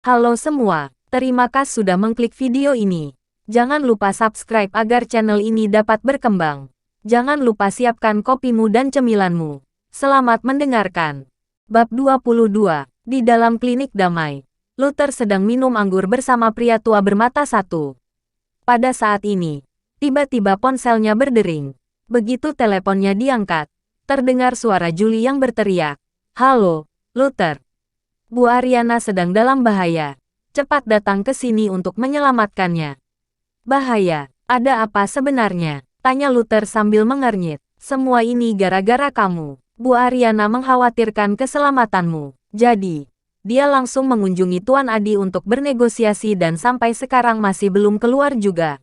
Halo semua, terima kasih sudah mengklik video ini. Jangan lupa subscribe agar channel ini dapat berkembang. Jangan lupa siapkan kopimu dan cemilanmu. Selamat mendengarkan. Bab 22. Di dalam klinik damai, Luther sedang minum anggur bersama pria tua bermata satu. Pada saat ini, tiba-tiba ponselnya berdering. Begitu teleponnya diangkat, terdengar suara Julie yang berteriak, "Halo, Luther. Bu Ariana sedang dalam bahaya. Cepat datang ke sini untuk menyelamatkannya." "Bahaya? Ada apa sebenarnya?" tanya Luther sambil mengernyit. "Semua ini gara-gara kamu. Bu Ariana mengkhawatirkan keselamatanmu. Jadi, dia langsung mengunjungi Tuan Adi untuk bernegosiasi dan sampai sekarang masih belum keluar juga.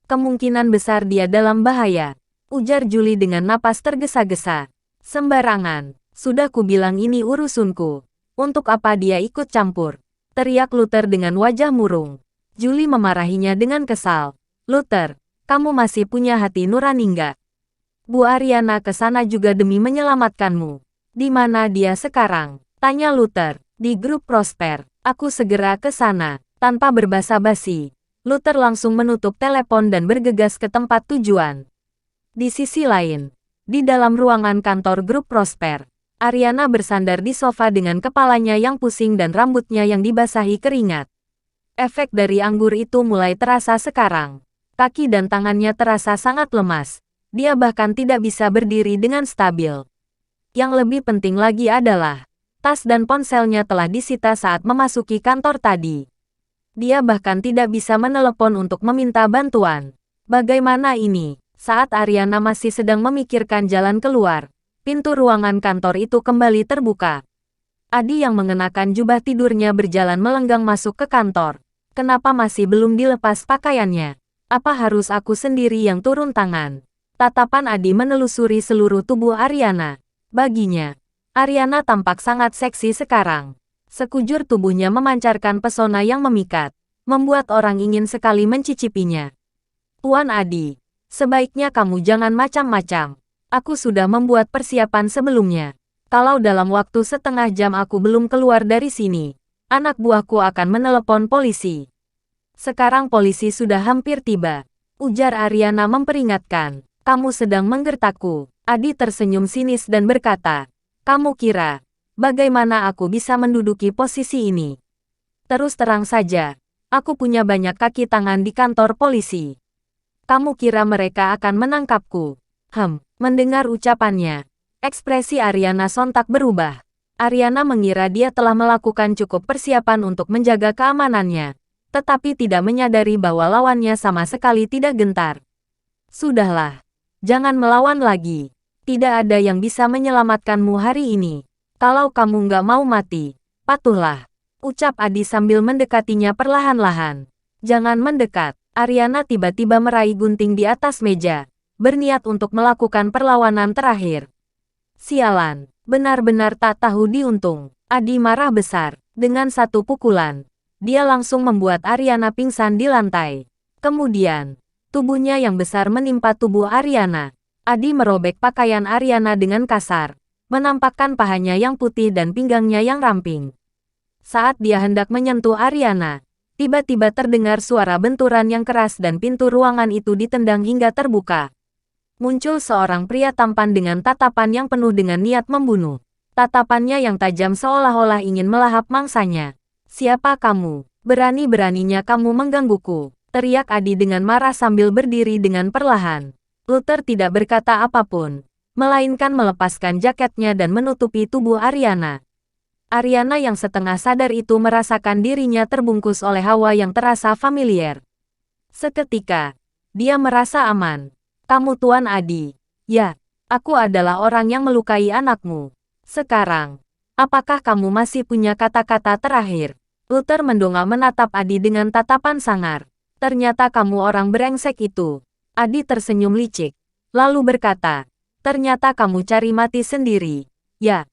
Kemungkinan besar dia dalam bahaya," ujar Julie dengan napas tergesa-gesa. "Sembarangan. Sudah kubilang ini urusanku. Untuk apa dia ikut campur?" teriak Luther dengan wajah murung. Julie memarahinya dengan kesal. "Luther, kamu masih punya hati nurani enggak? Bu Ariana ke sana juga demi menyelamatkanmu." "Di mana dia sekarang?" tanya Luther. "Di grup Prosper. Aku segera ke sana." Tanpa berbasa-basi, Luther langsung menutup telepon dan bergegas ke tempat tujuan. Di sisi lain, di dalam ruangan kantor grup Prosper, Ariana bersandar di sofa dengan kepalanya yang pusing dan rambutnya yang dibasahi keringat. Efek dari anggur itu mulai terasa sekarang. Kaki dan tangannya terasa sangat lemas. Dia bahkan tidak bisa berdiri dengan stabil. Yang lebih penting lagi adalah, tas dan ponselnya telah disita saat memasuki kantor tadi. Dia bahkan tidak bisa menelepon untuk meminta bantuan. Bagaimana ini? Saat Ariana masih sedang memikirkan jalan keluar, pintu ruangan kantor itu kembali terbuka. Adi yang mengenakan jubah tidurnya berjalan melenggang masuk ke kantor. "Kenapa masih belum dilepas pakaiannya? Apa harus aku sendiri yang turun tangan?" Tatapan Adi menelusuri seluruh tubuh Ariana. Baginya, Ariana tampak sangat seksi sekarang. Sekujur tubuhnya memancarkan pesona yang memikat, membuat orang ingin sekali mencicipinya. "Tuan Adi, sebaiknya kamu jangan macam-macam. Aku sudah membuat persiapan sebelumnya. Kalau dalam waktu setengah jam aku belum keluar dari sini, anak buahku akan menelepon polisi." "Sekarang polisi sudah hampir tiba," ujar Ariana memperingatkan. "Kamu sedang menggertakku." Adi tersenyum sinis dan berkata, "Kamu kira, bagaimana aku bisa menduduki posisi ini? Terus terang saja, aku punya banyak kaki tangan di kantor polisi. Kamu kira mereka akan menangkapku?" Mendengar ucapannya, ekspresi Ariana sontak berubah. Ariana mengira dia telah melakukan cukup persiapan untuk menjaga keamanannya, tetapi tidak menyadari bahwa lawannya sama sekali tidak gentar. "Sudahlah, jangan melawan lagi. Tidak ada yang bisa menyelamatkanmu hari ini. Kalau kamu nggak mau mati, patuhlah," ucap Adi sambil mendekatinya perlahan-lahan. "Jangan mendekat." Ariana tiba-tiba meraih gunting di atas meja, berniat untuk melakukan perlawanan terakhir. "Sialan, benar-benar tak tahu diuntung." Adi marah besar. Dengan satu pukulan, dia langsung membuat Ariana pingsan di lantai. Kemudian, tubuhnya yang besar menimpa tubuh Ariana. Adi merobek pakaian Ariana dengan kasar, menampakkan pahanya yang putih dan pinggangnya yang ramping. Saat dia hendak menyentuh Ariana, tiba-tiba terdengar suara benturan yang keras dan pintu ruangan itu ditendang hingga terbuka. Muncul seorang pria tampan dengan tatapan yang penuh dengan niat membunuh. Tatapannya yang tajam seolah-olah ingin melahap mangsanya. "Siapa kamu? Berani-beraninya kamu menggangguku?" teriak Adi dengan marah sambil berdiri dengan perlahan. Luther tidak berkata apapun, melainkan melepaskan jaketnya dan menutupi tubuh Ariana. Ariana yang setengah sadar itu merasakan dirinya terbungkus oleh hawa yang terasa familiar. Seketika, dia merasa aman. "Kamu Tuan Adi?" "Ya, aku adalah orang yang melukai anakmu. Sekarang, apakah kamu masih punya kata-kata terakhir?" Luther mendongak menatap Adi dengan tatapan sangar. "Ternyata kamu orang brengsek itu." Adi tersenyum licik, lalu berkata, "Ternyata kamu cari mati sendiri. Ya,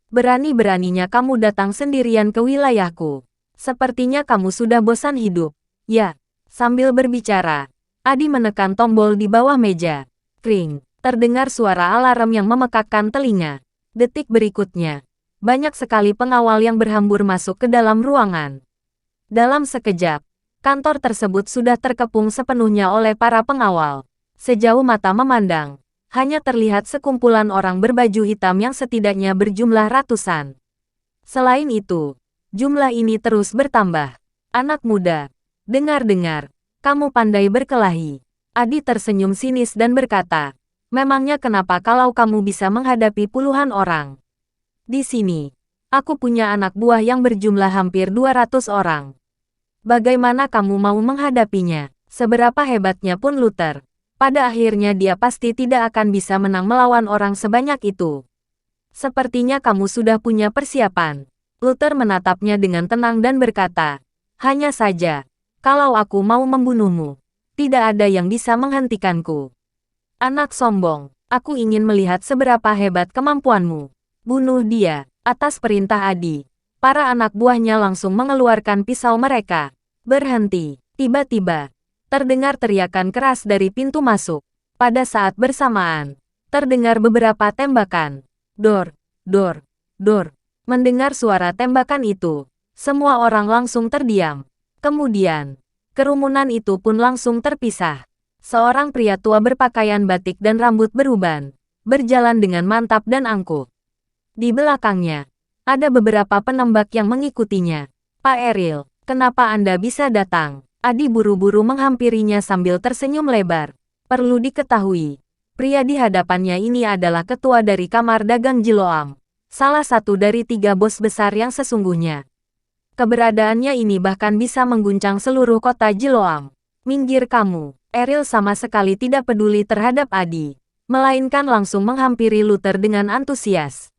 berani-beraninya kamu datang sendirian ke wilayahku. Sepertinya kamu sudah bosan hidup." "Ya." Sambil berbicara, Adi menekan tombol di bawah meja. Kring, terdengar suara alarm yang memekakkan telinga. Detik berikutnya, banyak sekali pengawal yang berhambur masuk ke dalam ruangan. Dalam sekejap, kantor tersebut sudah terkepung sepenuhnya oleh para pengawal. Sejauh mata memandang, hanya terlihat sekumpulan orang berbaju hitam yang setidaknya berjumlah ratusan. Selain itu, jumlah ini terus bertambah. Anak muda, dengar-dengar, kamu pandai berkelahi. Adi tersenyum sinis dan berkata, memangnya kenapa kalau kamu bisa menghadapi puluhan orang? Di sini, aku punya anak buah yang berjumlah hampir 200 orang. Bagaimana kamu mau menghadapinya? Seberapa hebatnya pun Luther, pada akhirnya dia pasti tidak akan bisa menang melawan orang sebanyak itu. Sepertinya kamu sudah punya persiapan. Luther menatapnya dengan tenang dan berkata, hanya saja, kalau aku mau membunuhmu, tidak ada yang bisa menghentikanku. Anak sombong, aku ingin melihat seberapa hebat kemampuanmu. Bunuh dia. Atas perintah Adi, para anak buahnya langsung mengeluarkan pisau mereka. Berhenti. Tiba-tiba, terdengar teriakan keras dari pintu masuk. Pada saat bersamaan, terdengar beberapa tembakan. Dor, dor, dor. Mendengar suara tembakan itu, semua orang langsung terdiam. Kemudian, kerumunan itu pun langsung terpisah. Seorang pria tua berpakaian batik dan rambut beruban, berjalan dengan mantap dan angkuh. Di belakangnya, ada beberapa penembak yang mengikutinya. Pak Eril, kenapa Anda bisa datang? Adi buru-buru menghampirinya sambil tersenyum lebar. Perlu diketahui, pria di hadapannya ini adalah ketua dari Kamar Dagang Jiloam. Salah satu dari 3 bos besar yang sesungguhnya. Keberadaannya ini bahkan bisa mengguncang seluruh kota Jiloam. Minggir kamu. Eril sama sekali tidak peduli terhadap Adi, melainkan langsung menghampiri Luther dengan antusias.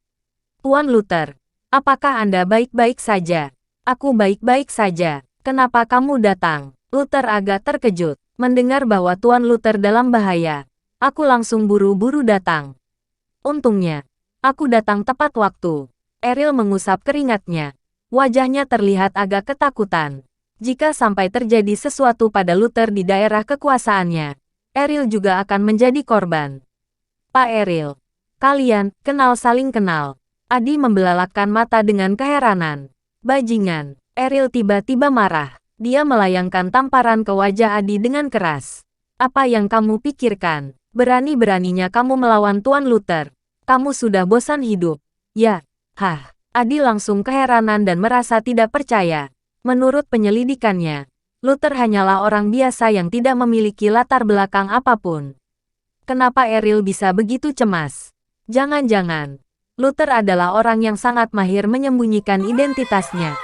Tuan Luther, apakah Anda baik-baik saja? Aku baik-baik saja. Kenapa kamu datang? Luther agak terkejut, mendengar bahwa Tuan Luther dalam bahaya. Aku langsung buru-buru datang. Untungnya, aku datang tepat waktu. Eril mengusap keringatnya. Wajahnya terlihat agak ketakutan. Jika sampai terjadi sesuatu pada Luther di daerah kekuasaannya, Eril juga akan menjadi korban. Pak Eril, kalian kenal saling kenal. Adi membelalakkan mata dengan keheranan. Bajingan, Eril tiba-tiba marah. Dia melayangkan tamparan ke wajah Adi dengan keras. Apa yang kamu pikirkan? Berani-beraninya kamu melawan Tuan Luther. Kamu sudah bosan hidup. Ya, Adi langsung keheranan dan merasa tidak percaya. Menurut penyelidikannya, Luther hanyalah orang biasa yang tidak memiliki latar belakang apapun. Kenapa Eril bisa begitu cemas? Jangan-jangan, Luther adalah orang yang sangat mahir menyembunyikan identitasnya.